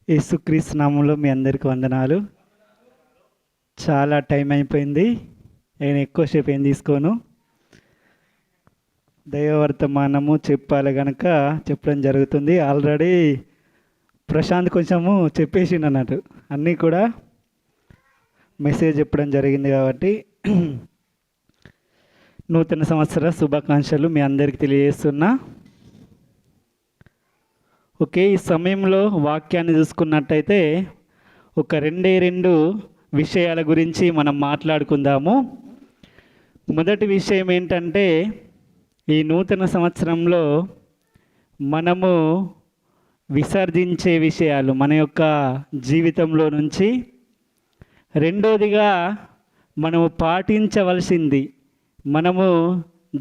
యేసుక్రీస్తు నామంలో మీ అందరికి వందనాలు. చాలా టైం అయిపోయింది. నేను ఎక్కువసేపు ఏం తీసుకోను. దైవవర్తమానము చెప్పాలి కనుక చెప్పడం జరుగుతుంది. ఆల్రెడీ ప్రశాంత్ కొంచెము చెప్పేసిండు అన్నట్టు, అన్నీ కూడా మెసేజ్ చెప్పడం జరిగింది. కాబట్టి నూతన సంవత్సర శుభాకాంక్షలు మీ అందరికీ తెలియజేస్తున్నా. ఓకే, ఈ సమయంలో వాక్యాన్ని చూసుకున్నట్టయితే ఒక రెండు విషయాల గురించి మనం మాట్లాడుకుందాము. మొదటి విషయం ఏంటంటే, ఈ నూతన సంవత్సరంలో మనము విసర్జించే విషయాలు మన యొక్క జీవితంలో నుంచి, రెండోదిగా మనము పాటించవలసింది, మనము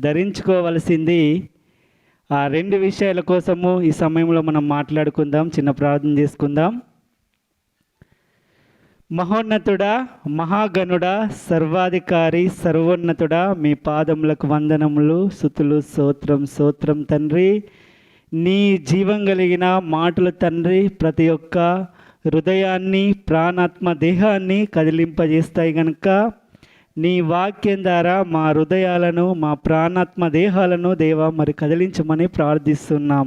ధరించుకోవలసింది. ఆ రెండు విషయాల కోసము ఈ సమయంలో మనం మాట్లాడుకుందాం. చిన్న ప్రార్థన చేసుకుందాం. మహోన్నతుడా, మహాగణుడా, సర్వాధికారి, సర్వోన్నతుడా, మీ పాదములకు వందనములు, స్తుతులు, స్తోత్రం తండ్రి. నీ జీవం కలిగిన మాటలు తండ్రి ప్రతి ఒక్క హృదయాన్ని, ప్రాణాత్మ, దేహాన్ని కదిలింపజేస్తాయి కనుక నీ వాక్యం ద్వారా మా హృదయాలను, మా ప్రాణాత్మ దేహాలను దేవా మరి కదిలించమని ప్రార్థిస్తున్నాం.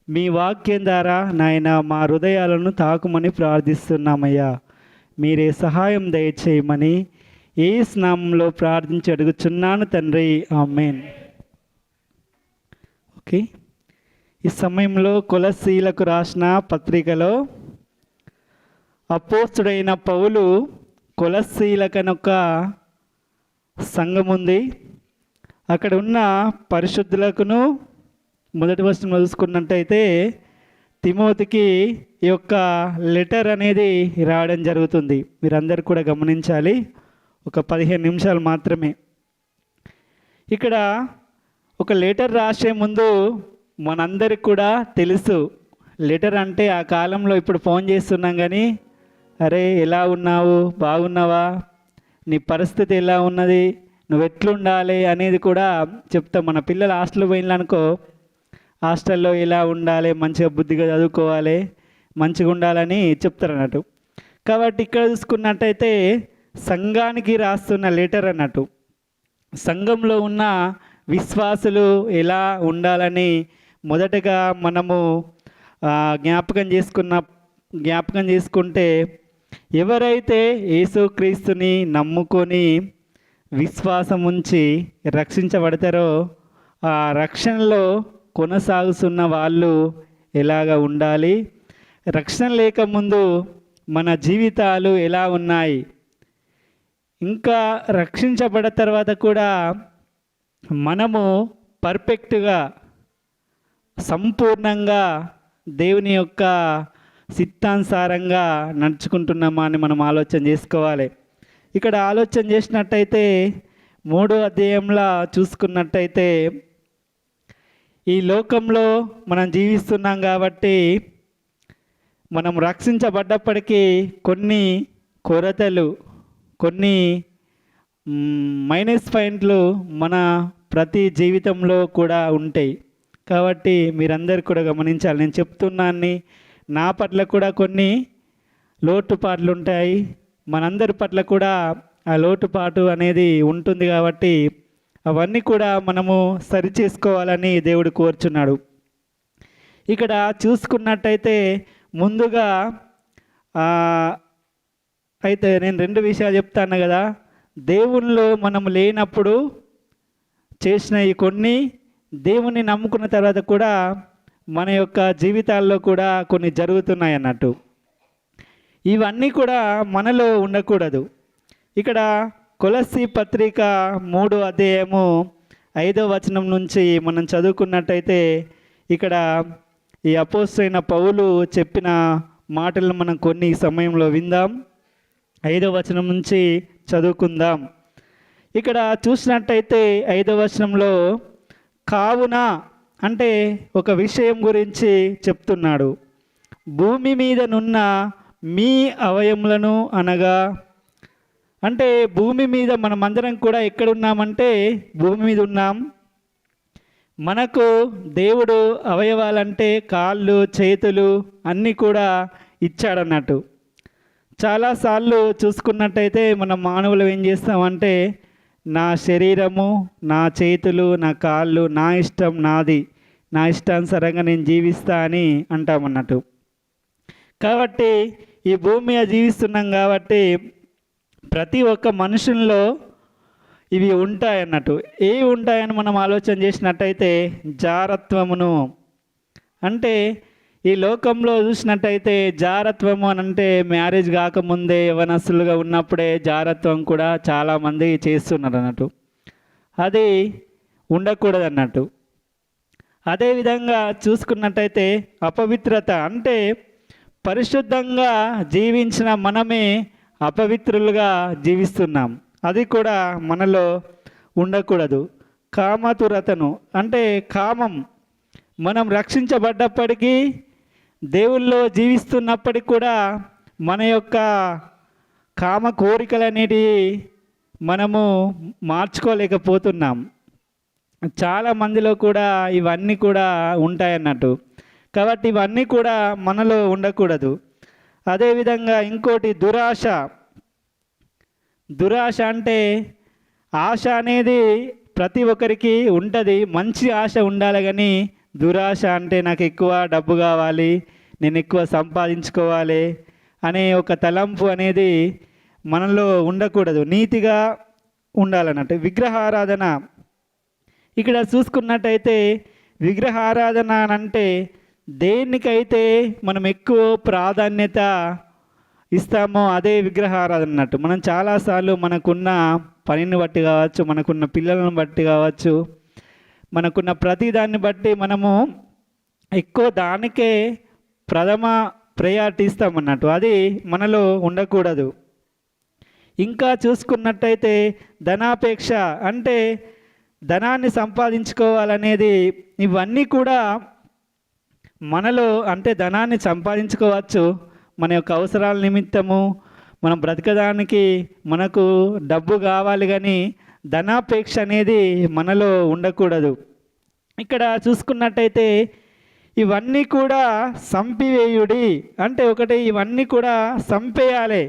మీ వాక్యం ద్వారా నాయన మా హృదయాలను తాకుమని ప్రార్థిస్తున్నామయ్యా. మీరే సహాయం దయచేయమని యేసు నామములో ప్రార్థించి అడుగుచున్నాను తండ్రి, ఆమేన్. ఓకే, ఈ సమయంలో కొలస్సీలకు రాసిన పత్రికలో అపోస్తుడైన పౌలు కొలస్సీలకనొక సంఘం ఉంది. అక్కడ ఉన్న పరిశుద్ధులకును మొదటి వచనం చూసుకున్నట్టయితే తిమోతికి ఈ యొక్క లెటర్ అనేది రావడం జరుగుతుంది. మీరందరూ కూడా గమనించాలి. ఒక 15 నిమిషాలు మాత్రమే. ఇక్కడ ఒక లెటర్ రాసే ముందు మనందరికి కూడా తెలుసు, లెటర్ అంటే ఆ కాలంలో ఇప్పుడు ఫోన్ చేస్తున్నాం కానీ, అరే ఎలా ఉన్నావు, బాగున్నావా, నీ పరిస్థితి ఎలా ఉన్నది, నువ్వు ఎట్లుండాలి అనేది కూడా చెప్తాం. మన పిల్లలు హాస్టల్ పోయిననుకో, హాస్టల్లో ఎలా ఉండాలి, మంచిగా బుద్ధిగా చదువుకోవాలి, మంచిగా ఉండాలని చెప్తారు అన్నట్టు. కాబట్టి ఇక్కడ చూసుకున్నట్టయితే సంఘానికి రాస్తున్న లెటర్ అన్నట్టు. సంఘంలో ఉన్న విశ్వాసులు ఎలా ఉండాలని మొదటగా మనము జ్ఞాపకం చేసుకుంటే, ఎవరైతే యేసుక్రీస్తుని నమ్ముకొని విశ్వాసం ఉంచి రక్షించబడతారో ఆ రక్షణలో కొనసాగుతున్న వాళ్ళు ఎలాగ ఉండాలి, రక్షణ లేకముందు మన జీవితాలు ఎలా ఉన్నాయి, ఇంకా రక్షించబడిన తర్వాత కూడా మనము పర్ఫెక్ట్గా సంపూర్ణంగా దేవుని యొక్క చిత్తానుసారంగా నడుచుకుంటున్నామా అని మనం ఆలోచన చేసుకోవాలి. ఇక్కడ ఆలోచన చేసినట్టయితే 3వ అధ్యాయంలో చూసుకున్నట్టయితే, ఈ లోకంలో మనం జీవిస్తున్నాం కాబట్టి మనం రక్షించబడ్డప్పటికీ కొన్ని కొరతలు, కొన్ని మైనస్ పాయింట్లు మన ప్రతి జీవితంలో కూడా ఉంటాయి. కాబట్టి మీరందరూ కూడా గమనించాలి. నేను చెప్తున్నాన్ని నా పట్ల కూడా కొన్ని లోటుపాట్లు ఉంటాయి, మనందరి పట్ల కూడా ఆ లోటుపాటు అనేది ఉంటుంది. కాబట్టి అవన్నీ కూడా మనము సరి చేసుకోవాలని దేవుడు కోరుచున్నాడు. ఇక్కడ చూసుకున్నట్టయితే ముందుగా అయితే నేను 2 విషయాలు చెప్తాను కదా. దేవునిలో మనం లేనప్పుడు చేసిన ఈ కొన్ని, దేవుని నమ్ముకున్న తర్వాత కూడా మన యొక్క జీవితాల్లో కూడా కొన్ని జరుగుతున్నాయి అన్నట్టు. ఇవన్నీ కూడా మనలో ఉండకూడదు. ఇక్కడ కొలస్సీ పత్రిక 3వ అధ్యాయము 5వ వచనం నుంచి మనం చదువుకున్నట్టయితే, ఇక్కడ ఈ అపోస్తలుడైన పౌలు చెప్పిన మాటలను మనం కొన్ని సమయంలో విందాం. 5వ వచనం నుంచి చదువుకుందాం. ఇక్కడ చూసినట్టయితే 5వ వచనంలో కావున అంటే ఒక విషయం గురించి చెప్తున్నాడు. భూమి మీదనున్న మీ అవయములను అనగా, అంటే భూమి మీద మనమందరం కూడా ఎక్కడున్నామంటే భూమి మీద ఉన్నాం. మనకు దేవుడు అవయవాలంటే కాళ్ళు, చేతులు అన్నీ కూడా ఇచ్చాడన్నట్టు. చాలాసార్లు చూసుకున్నట్టయితే మనం మానవులు ఏం చేస్తామంటే నా శరీరము, నా చేతులు, నా కాళ్ళు, నా ఇష్టం నాది, నా ఇష్టానుసారంగా నేను జీవిస్తా అని అంటామన్నట్టు. కాబట్టి ఈ భూమి మీద జీవిస్తున్నాం కాబట్టి ప్రతి ఒక్క మనుషుల్లో ఇవి ఉంటాయన్నట్టు. ఏవి ఉంటాయని మనం ఆలోచన చేసినట్టయితే జారత్వమును, అంటే ఈ లోకంలో చూసినట్టయితే జారత్వము అని అంటే మ్యారేజ్ కాకముందే యవనస్తులుగా ఉన్నప్పుడే జారత్వం కూడా చాలామంది చేస్తున్నారు అన్నట్టు. అది ఉండకూడదు అన్నట్టు. అదేవిధంగా చూసుకున్నట్టయితే అపవిత్రత, అంటే పరిశుద్ధంగా జీవించిన మనమే అపవిత్రులుగా జీవిస్తున్నాం, అది కూడా మనలో ఉండకూడదు. కామతురతను, అంటే కామం, మనం రక్షించబడ్డప్పటికీ దేవుల్లో జీవిస్తున్నప్పటికి కూడా మన యొక్క కామ కోరికలు అనేటివి మనము మార్చుకోలేకపోతున్నాం. చాలా మందిలో కూడా ఇవన్నీ కూడా ఉంటాయన్నట్టు. కాబట్టి ఇవన్నీ కూడా మనలో ఉండకూడదు. అదేవిధంగా ఇంకోటి దురాశ. దురాశ అంటే ఆశ అనేది ప్రతి ఒక్కరికి ఉంటుంది, మంచి ఆశ ఉండాలి. కానీ దురాశ అంటే నాకు ఎక్కువ డబ్బు కావాలి, నేను ఎక్కువ సంపాదించుకోవాలి అనే ఒక తలంపు అనేది మనలో ఉండకూడదు, నీతిగా ఉండాలన్నట్టు. విగ్రహారాధన, ఇక్కడ చూసుకున్నట్టయితే విగ్రహారాధన అంటే దేనికైతే మనం ఎక్కువ ప్రాధాన్యత ఇస్తామో అదే విగ్రహారాధన అన్నట్టు. మనం చాలాసార్లు మనకున్న పనిని బట్టి కావచ్చు, మనకున్న పిల్లలను బట్టి కావచ్చు, మనకున్న ప్రతిదాన్ని బట్టి మనము ఎక్కువ దానికే ప్రథమ ప్రయారిటీ ఇస్తామన్నట్టు. అది మనలో ఉండకూడదు. ఇంకా చూసుకున్నట్టయితే ధనాపేక్ష, అంటే ధనాన్ని సంపాదించుకోవాలనేది, ఇవన్నీ కూడా మనలో, అంటే ధనాన్ని సంపాదించుకోవచ్చు మన యొక్క అవసరాల నిమిత్తము, మనం బ్రతకడానికి మనకు డబ్బు కావాలి, కానీ ధనాపేక్ష అనేది మనలో ఉండకూడదు. ఇక్కడ చూసుకున్నట్టయితే ఇవన్నీ కూడా సంపివేయుడి, అంటే ఒకటి ఇవన్నీ కూడా సంపేయాలి.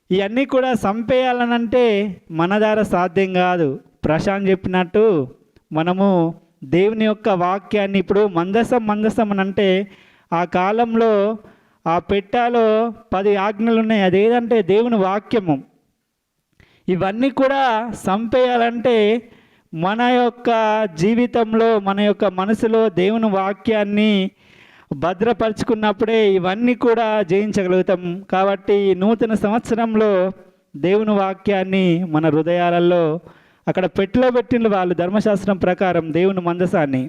ఇవన్నీ కూడా సంపేయాలనంటే మన ద్వారా సాధ్యం కాదు. ప్రశాంత్ చెప్పినట్టు మనము దేవుని యొక్క వాక్యాన్ని, ఇప్పుడు మందసం అని అంటే ఆ కాలంలో ఆ పెట్టాలో 10 ఆజ్ఞలు ఉన్నాయి, అదేదంటే దేవుని వాక్యము. ఇవన్నీ కూడా సంపేయాలంటే మన యొక్క జీవితంలో, మన యొక్క మనసులో దేవుని వాక్యాన్ని భద్రపరుచుకున్నప్పుడే ఇవన్నీ కూడా జయించగలుగుతాం. కాబట్టి నూతన సంవత్సరంలో దేవుని వాక్యాన్ని మన హృదయాలలో అక్కడ పెట్టిలో పెట్టిన వాళ్ళు ధర్మశాస్త్రం ప్రకారం దేవుని మందసాన్ని,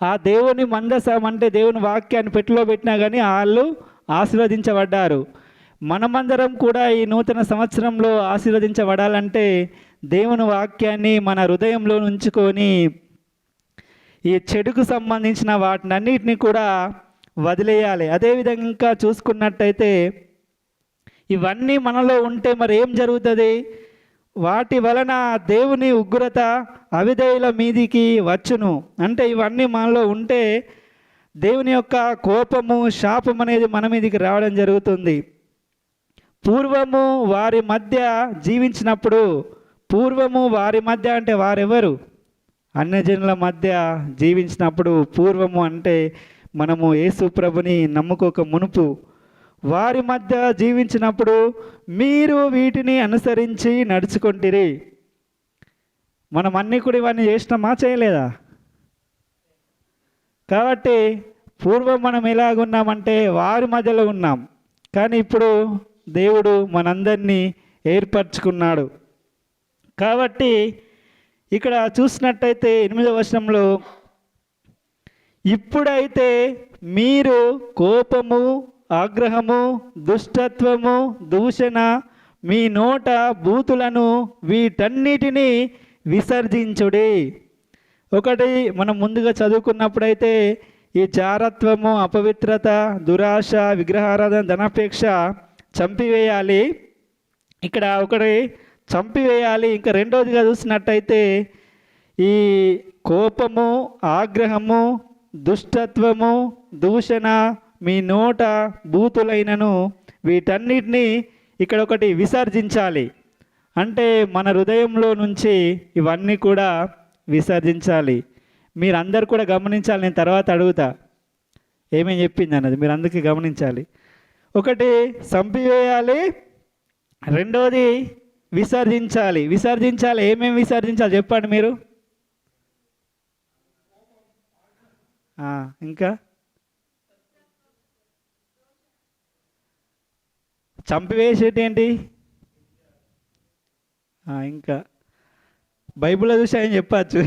ఆ దేవుని మందసం అంటే దేవుని వాక్యాన్ని పెట్టిలో పెట్టినా కానీ వాళ్ళు ఆశీర్వదించబడ్డారు. మనమందరం కూడా ఈ నూతన సంవత్సరంలో ఆశీర్వదించబడాలంటే దేవుని వాక్యాన్ని మన హృదయంలో ఉంచుకొని ఈ చెడుకు సంబంధించిన వాటినన్నిటిని కూడా వదిలేయాలి. అదేవిధంగా ఇంకా చూసుకున్నట్టయితే ఇవన్నీ మనలో ఉంటే మరి ఏం జరుగుతుంది? వాటి వలన దేవుని ఉగ్రత అవిధేయుల మీదికి వచ్చును. అంటే ఇవన్నీ మనలో ఉంటే దేవుని యొక్క కోపము, శాపం అనేది మన మీదికి రావడం జరుగుతుంది. పూర్వము వారి మధ్య జీవించినప్పుడు, పూర్వము వారి మధ్య అంటే వారెవరు? అన్యజనుల మధ్య జీవించినప్పుడు, పూర్వము అంటే మనము యేసు ప్రభుని నమ్ముకోక మునుపు వారి మధ్య జీవించినప్పుడు మీరు వీటిని అనుసరించి నడుచుకుంటిరి. మనం అన్నీ కూడా ఇవన్నీ చేసినామా, చేయలేదా? కాబట్టి పూర్వం మనం ఎలాగున్నామంటే వారి మధ్యలో ఉన్నాం, కానీ ఇప్పుడు దేవుడు మనందరినీ ఏర్పరచుకున్నాడు. కాబట్టి ఇక్కడ చూసినట్టయితే 8వ వచనంలో, ఇప్పుడైతే మీరు కోపము, ఆగ్రహము, దుష్టత్వము, దూషణ, మీ నోట బూతులను వీటన్నిటినీ విసర్జించుడి. ఒకటి మనం ముందుగా చదువుకున్నప్పుడైతే ఈ జారత్వము, అపవిత్రత, దురాశ, విగ్రహారాధన, ధనాపేక్ష చంపివేయాలి. ఇక్కడ ఒకటి చంపివేయాలి. ఇంకా రెండోదిగా చూసినట్టయితే ఈ కోపము, ఆగ్రహము, దుష్టత్వము, దూషణ, మీ నోట బూతులైనను వీటన్నిటినీ ఇక్కడ ఒకటి విసర్జించాలి. అంటే మన హృదయంలో నుంచి ఇవన్నీ కూడా విసర్జించాలి. మీరందరూ కూడా గమనించాలి. నేను తర్వాత అడుగుతా ఏమేం చెప్పింది అన్నది, మీరు అందరికీ గమనించాలి. ఒకటి చంపివేయాలి, రెండోది విసర్జించాలి. విసర్జించాలి, ఏమేమి విసర్జించాలి చెప్పండి మీరు. ఇంకా చంపివేసేటి ఏంటి? ఇంకా బైబిల్లో చూసి ఆయన చెప్పచ్చు,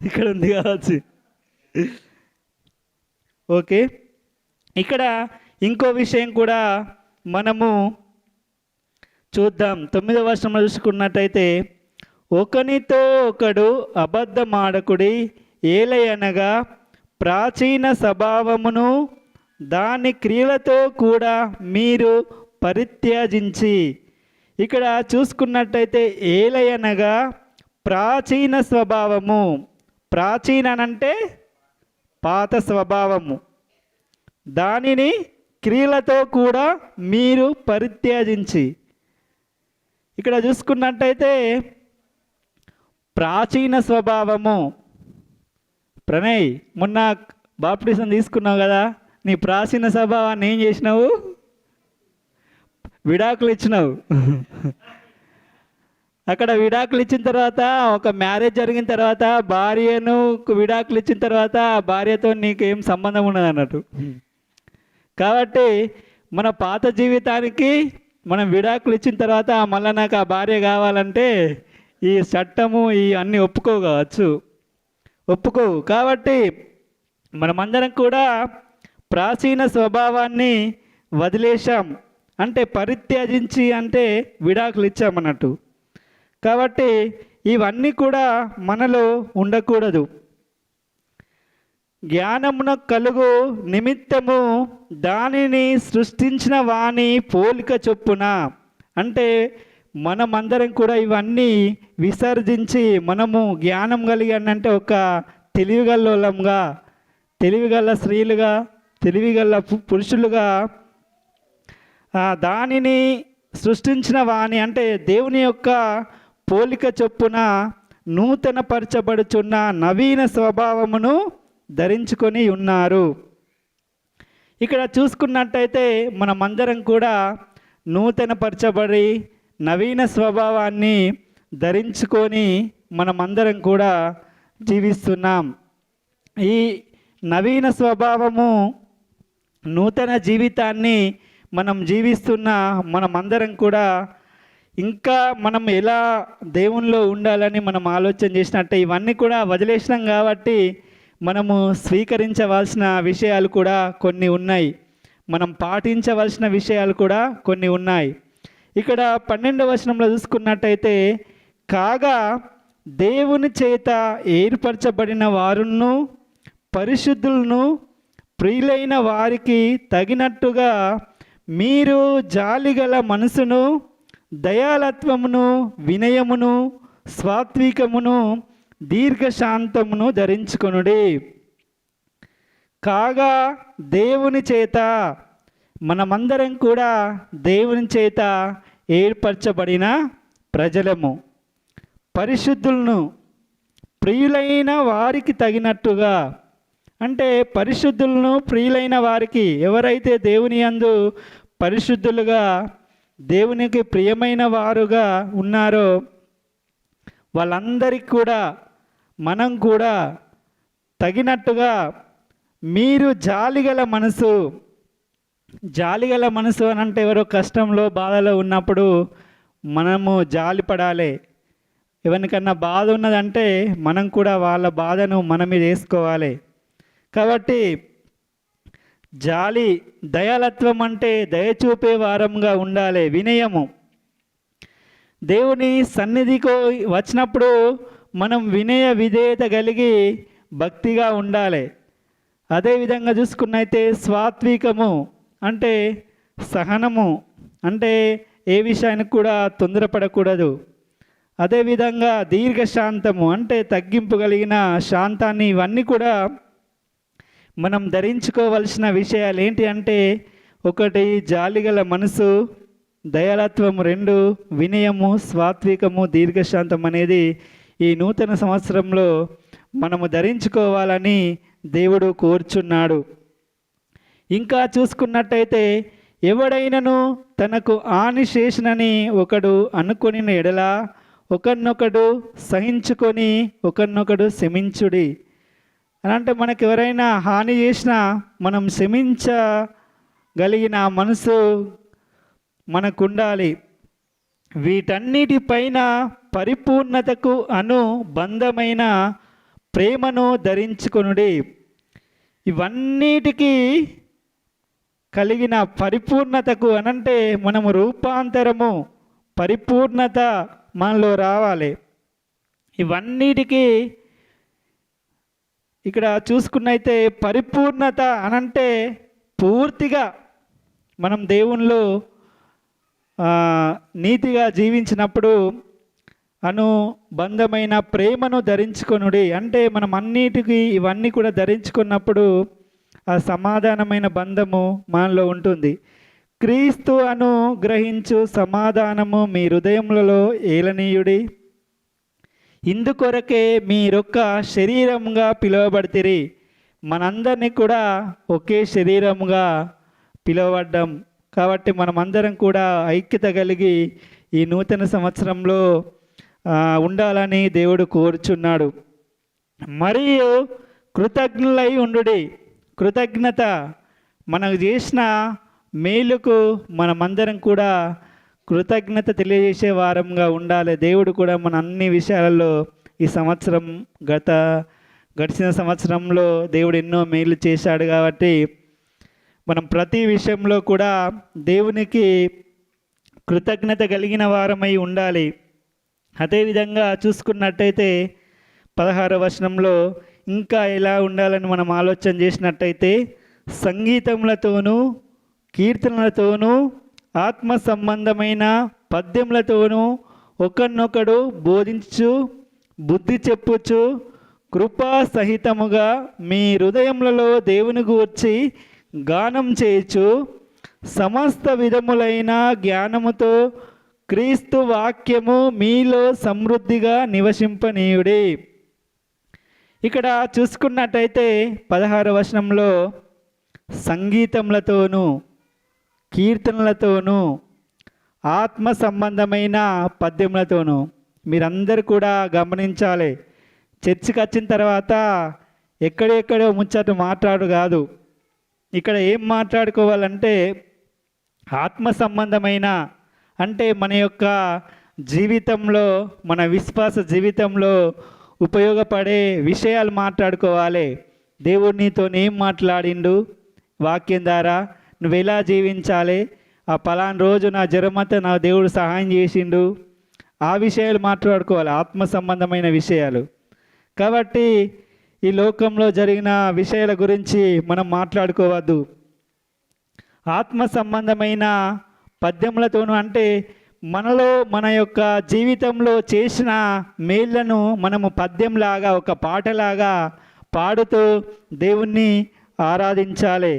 ఇక్కడ ఉంది కావచ్చు. ఓకే, ఇక్కడ ఇంకో విషయం కూడా మనము చూద్దాం. 9వ వచనంలో చూసుకున్నట్టయితే, ఒకనితో ఒకడు అబద్ధమాడకుడి, ఏలయనగా ప్రాచీన స్వభావమును దాని క్రియలతో కూడా మీరు పరిత్యజించి. ఇక్కడ చూసుకున్నట్టయితే ఏలయనగా ప్రాచీన స్వభావము. ప్రాచీనంటే పాత స్వభావము, దానిని క్రియలతో కూడా మీరు పరిత్యజించి. ఇక్కడ చూసుకున్నట్టయితే ప్రాచీన స్వభావము. ప్రణయ్, మొన్న బాప్టిజం తీసుకున్నావు కదా, నీ ప్రాచీన స్వభావాన్ని ఏం చేసినావు? విడాకులు ఇచ్చినావు. అక్కడ విడాకులు ఇచ్చిన తర్వాత, ఒక మ్యారేజ్ జరిగిన తర్వాత భార్యను విడాకులు ఇచ్చిన తర్వాత ఆ భార్యతో నీకేం సంబంధం ఉండదు అన్నట్టు. కాబట్టి మన పాత జీవితానికి మనం విడాకులు ఇచ్చిన తర్వాత మళ్ళీ నాకు ఆ భార్య కావాలంటే ఈ చట్టము ఈ అన్నీ ఒప్పుకోవచ్చు, ఒప్పుకోవు. కాబట్టి మనమందరం కూడా ప్రాచీన స్వభావాన్ని వదిలేశాం, అంటే పరిత్యజించి అంటే విడాకులు ఇచ్చామన్నట్టు. కాబట్టి ఇవన్నీ కూడా మనలో ఉండకూడదు. జ్ఞానమున కలుగు నిమిత్తము దానిని సృష్టించిన వాని పోలిక చొప్పున. అంటే మనమందరం కూడా ఇవన్నీ విసర్జించి మనము జ్ఞానం కలిగానంటే ఒక తెలివిగల్లోలంగా, తెలివిగల స్త్రీలుగా, తెలివిగల పురుషులుగా దానిని సృష్టించిన వాని అంటే దేవుని యొక్క పోలిక చొప్పున నూతన పరచబడుచున్న నవీన స్వభావమును ధరించుకొని ఉన్నారు. ఇక్కడ చూసుకున్నట్టయితే మనమందరం కూడా నూతన పరచబడి నవీన స్వభావాన్ని ధరించుకొని మనమందరం కూడా జీవిస్తున్నాం. ఈ నవీన స్వభావము, నూతన జీవితాన్ని మనం జీవిస్తున్న మనమందరం కూడా ఇంకా మనం ఎలా దేవునిలో ఉండాలని మనం ఆలోచన చేసినట్టే ఇవన్నీ కూడా వదిలేసినాం. కాబట్టి మనము స్వీకరించవలసిన విషయాలు కూడా కొన్ని ఉన్నాయి, మనం పాటించవలసిన విషయాలు కూడా కొన్ని ఉన్నాయి. ఇక్కడ 12వ వచనంలో చూసుకున్నట్టయితే, కాగా దేవుని చేత ఏర్పరచబడిన వారును పరిశుద్ధులను ప్రియులైన వారికి తగినట్టుగా మీరు జాలిగల మనసును, దయాలత్వమును, వినయమును, సాత్వికమును, దీర్ఘశాంతమును ధరించుకొనుడి. కాగా దేవుని చేత, మనమందరం కూడా దేవుని చేత ఏర్పరచబడిన ప్రజలము, పరిశుద్ధులను, ప్రియులైన వారికి తగినట్టుగా. అంటే పరిశుద్ధులను, ప్రియులైన వారికి, ఎవరైతే దేవుని యందు పరిశుద్ధులుగా దేవునికి ప్రియమైన వారుగా ఉన్నారో వాళ్ళందరికీ కూడా మనం కూడా తగినట్టుగా మీరు జాలిగల మనసు. జాలిగల మనసు అని అంటే ఎవరో కష్టంలో బాధలో ఉన్నప్పుడు మనము జాలి పడాలి. ఎవరికన్నా బాధ ఉన్నదంటే మనం కూడా వాళ్ళ బాధను మన మీద వేసుకోవాలి. కాబట్టి జాలి, దయాలత్వం అంటే దయచూపే వారంగా ఉండాలి. వినయము, దేవుని సన్నిధికి వచ్చినప్పుడు మనం వినయ విధేయత కలిగి భక్తిగా ఉండాలి. అదేవిధంగా చూసుకున్నైతే సాత్వికము అంటే సహనము, అంటే ఏ విషయానికి కూడా తొందరపడకూడదు. అదేవిధంగా దీర్ఘశాంతము అంటే తగ్గింపు కలిగిన శాంతాన్ని, ఇవన్నీ కూడా మనం ధరించుకోవలసిన విషయాలు ఏంటి అంటే, ఒకటి జాలిగల మనసు, దయాళత్వం, రెండు వినయము, సాత్వికము, దీర్ఘశాంతం అనేది ఈ నూతన సంవత్సరంలో మనము ధరించుకోవాలని దేవుడు కోరుచున్నాడు. ఇంకా చూసుకున్నట్టయితే, ఎవడైనను తనకు హాని చేసినని ఒకడు అనుకొని ఎడల ఒకరినొకడు సహించుకొని ఒకరినొకడు క్షమించుడి అని అంటే, మనకు ఎవరైనా హాని చేసినా మనం క్షమించగలిగిన మనసు మనకుండాలి. వీటన్నిటిపైన పరిపూర్ణతకు అనుబంధమైన ప్రేమను ధరించుకొనుడి. ఇవన్నిటికీ కలిగిన పరిపూర్ణతకు అనంటే మనము రూపాంతరము, పరిపూర్ణత మనలో రావాలి. ఇవన్నిటికీ ఇక్కడ చూసుకున్నైతే పరిపూర్ణత అనంటే పూర్తిగా మనం దేవునిలో నీతిగా జీవించినప్పుడు అనుబంధమైన ప్రేమను ధరించుకొనుడి అంటే మనం అన్నిటికీ ఇవన్నీ కూడా ధరించుకున్నప్పుడు ఆ సమాధానమైన బంధము మనలో ఉంటుంది. క్రీస్తు అనుగ్రహించు సమాధానము మీ హృదయములలో ఏలనీయుడి. ఇందుకొరకే మీరొక్క శరీరముగా పిలువబడితిరి. మనందరినీ కూడా ఒకే శరీరముగా పిలువబడ్డాం కాబట్టి మనమందరం కూడా ఐక్యత కలిగి ఈ నూతన సంవత్సరంలో ఉండాలని దేవుడు కోరుచున్నాడు. మరియు కృతజ్ఞులై ఉండుడి. కృతజ్ఞత మనకు చేసిన మేలుకు మనమందరం కూడా కృతజ్ఞత తెలియజేసే వారంగా ఉండాలి. దేవుడు కూడా మన అన్ని విషయాలలో ఈ సంవత్సరం గడిచిన సంవత్సరంలో దేవుడు ఎన్నో మేలు చేశాడు కాబట్టి మనం ప్రతి విషయంలో కూడా దేవునికి కృతజ్ఞత కలిగిన వారమై ఉండాలి. అదేవిధంగా చూసుకున్నట్టయితే 16వ వచనంలో ఇంకా ఎలా ఉండాలని మనం ఆలోచన చేసినట్టయితే, సంగీతములతోనూ కీర్తనలతోనూ ఆత్మ సంబంధమైన పద్యములతోనూ ఒకరినొకడు బోధించు బుద్ధి చెప్పుచు కృపా సహితముగా మీ హృదయములలో దేవుని గూర్చి గానం చేయొచ్చు సమస్త విధములైన జ్ఞానముతో క్రీస్తు వాక్యము మీలో సమృద్ధిగా నివసింపనీయుడి. ఇక్కడ చూసుకున్నట్టయితే 16వ వచనంలో సంగీతములతోనూ కీర్తనలతోనూ ఆత్మ సంబంధమైన పద్యములతోనూ మీరందరూ కూడా గమనించాలి. చర్చికి వచ్చిన తర్వాత ఎక్కడెక్కడో ముచ్చట మాట్లాడు కాదు. ఇక్కడ ఏం మాట్లాడుకోవాలంటే ఆత్మ సంబంధమైన అంటే మన యొక్క జీవితంలో, మన విశ్వాస జీవితంలో ఉపయోగపడే విషయాలు మాట్లాడుకోవాలి. దేవుడు నీతో ఏం మాట్లాడిండు వాక్యం ద్వారా, నువ్వు ఎలా జీవించాలి, ఆ పలానా రోజు నా జరమత నా దేవుడు సహాయం చేసిండు, ఆ విషయాలు మాట్లాడుకోవాలి, ఆత్మ సంబంధమైన విషయాలు. కాబట్టి ఈ లోకంలో జరిగిన విషయాల గురించి మనం మాట్లాడుకోవద్దు. ఆత్మ సంబంధమైన పద్యములతోనూ అంటే మనలో మన యొక్క జీవితంలో చేసిన మేళ్లను మనము పద్యంలాగా, ఒక పాటలాగా పాడుతూ దేవుణ్ణి ఆరాధించాలి,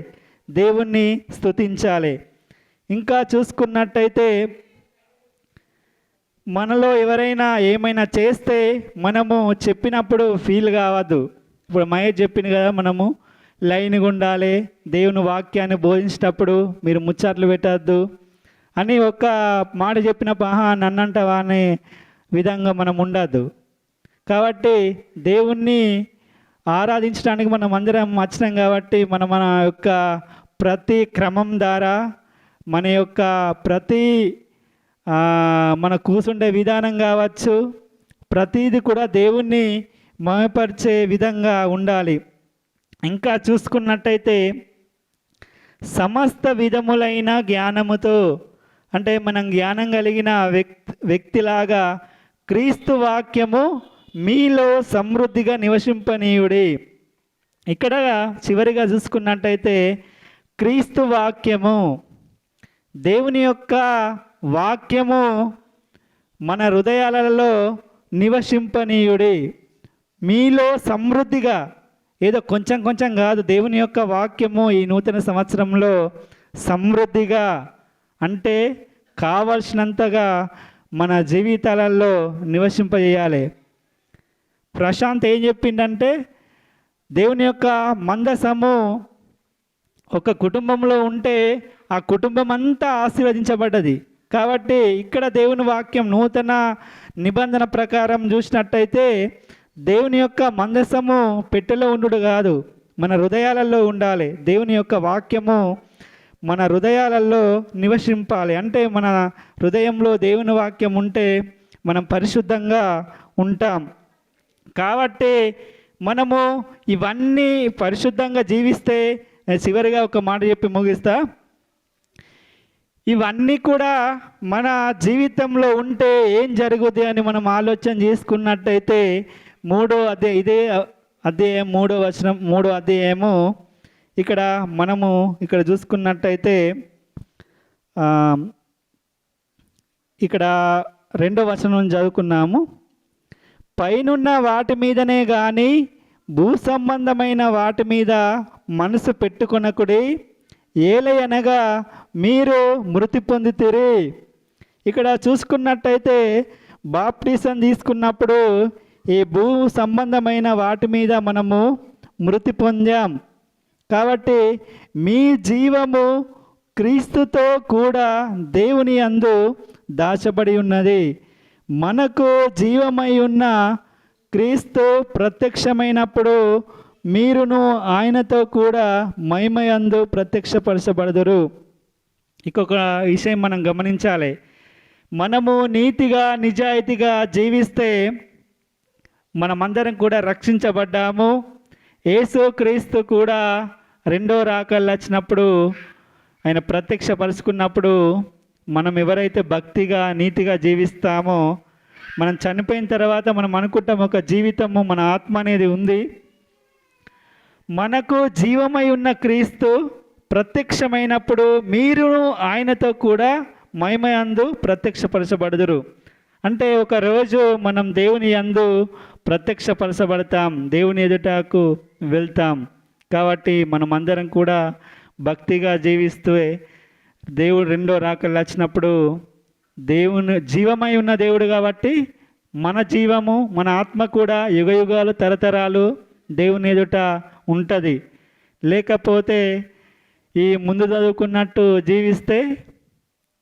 దేవుణ్ణి స్తుతించాలి. ఇంకా చూసుకున్నట్టయితే మనలో ఎవరైనా ఏమైనా చేస్తే మనము చెప్పినప్పుడు ఫీల్ కావద్దు. ఇప్పుడు మహేష్ చెప్పింది కదా, మనము లైన్గా ఉండాలి, దేవుని వాక్యాన్ని బోధించేటప్పుడు మీరు ముచ్చట్లు పెట్టద్దు అని ఒక్క మాట చెప్పినప్పుడు నన్నంటావా అనే విధంగా మనం ఉండద్దు. కాబట్టి దేవుణ్ణి ఆరాధించడానికి మనం అందరం వచ్చినాం కాబట్టి మన యొక్క ప్రతి క్రమం ద్వారా, మన యొక్క ప్రతి మన కూర్చుండే విధానం కావచ్చు, ప్రతీది కూడా దేవుణ్ణి మహిమపరిచే విధంగా ఉండాలి. ఇంకా చూసుకున్నట్టయితే సమస్త విధములైన జ్ఞానముతో అంటే మనం జ్ఞానం కలిగిన వ్యక్తిలాగా క్రీస్తు వాక్యము మీలో సమృద్ధిగా నివసింపనీయుడి. ఇక్కడ చివరిగా చూసుకున్నట్టయితే క్రీస్తు వాక్యము, దేవుని యొక్క వాక్యము మన హృదయాలలో నివసింపనీయుడి. మీలో సమృద్ధిగా ఏదో కొంచెం కొంచెం కాదు, దేవుని యొక్క వాక్యము ఈ నూతన సంవత్సరంలో సమృద్ధిగా అంటే కావలసినంతగా మన జీవితాలలో నివసింపజేయాలి. ప్రశాంత్ ఏం చెప్పిండంటే దేవుని యొక్క మందసము ఒక కుటుంబంలో ఉంటే ఆ కుటుంబం అంతా ఆశీర్వదించబడ్డది. కాబట్టి ఇక్కడ దేవుని వాక్యం నూతన నిబంధన ప్రకారం చూసినట్టయితే దేవుని యొక్క మందసము పెట్టెలో ఉండుడు కాదు, మన హృదయాలలో ఉండాలి. దేవుని యొక్క వాక్యము మన హృదయాలలో నివసింపాలి. అంటే మన హృదయంలో దేవుని వాక్యం ఉంటే మనం పరిశుద్ధంగా ఉంటాం. కాబట్టి మనము ఇవన్నీ పరిశుద్ధంగా జీవిస్తే, చివరిగా ఒక మాట చెప్పి ముగిస్తా, ఇవన్నీ కూడా మన జీవితంలో ఉంటే ఏం జరుగుద్ది అని మనం ఆలోచన చేసుకున్నట్టయితే ఇదే అధ్యాయం 3వ వచనం 3వ అధ్యాయము ఇక్కడ మనము ఇక్కడ చూసుకున్నట్టయితే ఇక్కడ 2వ వచనం చదువుకున్నాము. పైనున్న వాటి మీదనే కానీ భూ సంబంధమైన వాటి మీద మనసు పెట్టుకొనకుడి, ఏలయనగా మీరు మృతి పొందితిరి. ఇక్కడ చూసుకున్నట్టయితే బాప్టిజం తీసుకున్నప్పుడు ఈ భూ సంబంధమైన వాటి మీద మనము మృతి పొందాం. కాబట్టి మీ జీవము క్రీస్తుతో కూడా దేవుని యందు దాచబడి ఉన్నది. మనకు జీవమై ఉన్న క్రీస్తు ప్రత్యక్షమైనప్పుడు మీరును ఆయనతో కూడా మహిమయందు ప్రత్యక్షపరచబడదురు. ఇంకొక విషయం మనం గమనించాలి. మనము నీతిగా నిజాయితీగా జీవిస్తే మనమందరం కూడా రక్షించబడ్డాము. యేసు క్రీస్తు కూడా రెండో రాకళ్ళు వచ్చినప్పుడు ఆయన ప్రత్యక్షపరుచుకున్నప్పుడు మనం ఎవరైతే భక్తిగా నీతిగా జీవిస్తామో, మనం చనిపోయిన తర్వాత మనం అనుకుంటాం ఒక జీవితము, మన ఆత్మ అనేది ఉంది. మనకు జీవమై ఉన్న క్రీస్తు ప్రత్యక్షమైనప్పుడు మీరు ఆయనతో కూడా మహిమయందు ప్రత్యక్షపరచబడుదురు. అంటే ఒక రోజు మనం దేవుని యందు ప్రత్యక్షపరచబడతాం, దేవుని ఎదుటకు వెళ్తాం. కాబట్టి మనమందరం కూడా భక్తిగా జీవిస్తూ దేవుడు రెండో రాకళ్ళు వచ్చినప్పుడు దేవుని జీవమై ఉన్న దేవుడు కాబట్టి మన జీవము మన ఆత్మ కూడా యుగయుగాలు తరతరాలు దేవుని ఎదుట ఉంటుంది. లేకపోతే ఈ ముందు చదువుకున్నట్టు జీవిస్తే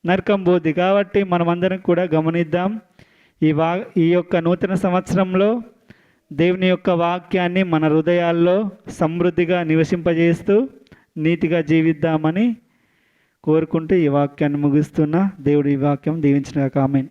నరకం పోద్ది. కాబట్టి మనమందరం కూడా గమనిద్దాం. ఈ యొక్క నూతన సంవత్సరంలో దేవుని యొక్క వాక్యాన్ని మన హృదయాల్లో సమృద్ధిగా నివసింపజేస్తూ నీతిగా జీవిద్దామని కోరుకుంటూ ఈ వాక్యాన్ని ముగిస్తున్నా. దేవుడు ఈ వాక్యం దీవించిన ఆమేన్.